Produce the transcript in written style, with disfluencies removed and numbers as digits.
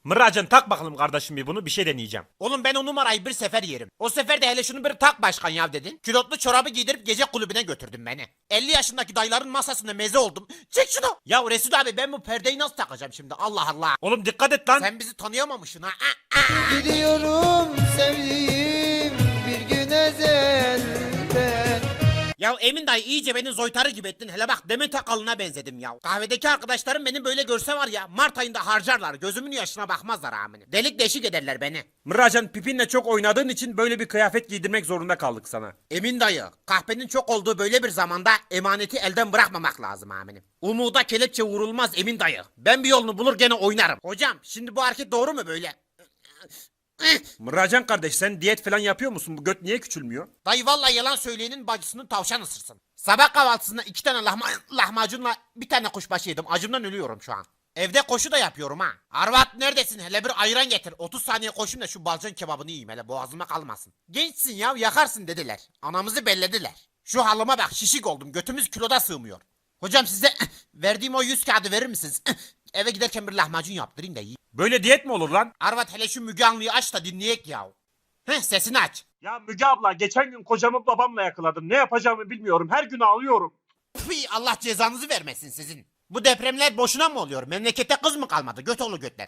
Mıracan tak bakalım kardeşim bir bunu, bir şey deneyeceğim. Oğlum ben o numarayı bir sefer yerim. O sefer de hele şunu bir tak başkan ya dedin. Külotlu çorabı giydirip gece kulübüne götürdün beni. 50 yaşındaki dayıların masasında meze oldum. Çek şunu. Ya Resul abi ben bu perdeyi nasıl takacağım şimdi? Allah Allah. Oğlum dikkat et lan. Sen bizi tanıyamamışsın ha. Gidiyorum sevdiğim bir gün ezelden. Ya Emin dayı iyice beni zoytarı gibi ettin. Hele bak Demet Akalın'a benzedim ya. Kahvedeki arkadaşlarım beni böyle görse var ya Mart ayında harcarlar. Gözümün yaşına bakmazlar amine. Delik deşik ederler beni. Mıracan pipinle çok oynadığın için böyle bir kıyafet giydirmek zorunda kaldık sana. Emin dayı kahpenin çok olduğu böyle bir zamanda emaneti elden bırakmamak lazım aminim. Umuda kelepçe vurulmaz Emin dayı. Ben bir yolunu bulur gene oynarım. Hocam şimdi bu hareket doğru mu böyle? Mıracan kardeş sen diyet falan yapıyor musun? Bu göt niye küçülmüyor? Dayı vallahi yalan söyleyenin bacısını tavşan ısırsın. Sabah kahvaltısında 2 tane lahmacunla bir tane kuşbaşı yedim. Acımdan ölüyorum şu an. Evde koşu da yapıyorum ha. Arvat neredesin? Hele bir ayran getir. 30 saniye koşayım da şu balcan kebabını yiyeyim hele boğazıma kalmasın. Gençsin ya yakarsın dediler. Anamızı bellediler. Şu halıma bak şişik oldum. Götümüz kiloda sığmıyor. Hocam size verdiğim o 100 kağıdı verir misiniz? Eve giderken bir lahmacun yaptırayım da yiyeyim. Böyle diyet mi olur lan? Arvat hele şu Müge Anlı'yı aç da dinleyek ya. Sesini aç. Ya Müge abla geçen gün kocamı babamla yakaladım. Ne yapacağımı bilmiyorum. Her gün ağlıyorum. Pıy, Allah cezanızı vermesin sizin. Bu depremler boşuna mı oluyor? Memlekette kız mı kalmadı? Götoğlu götler.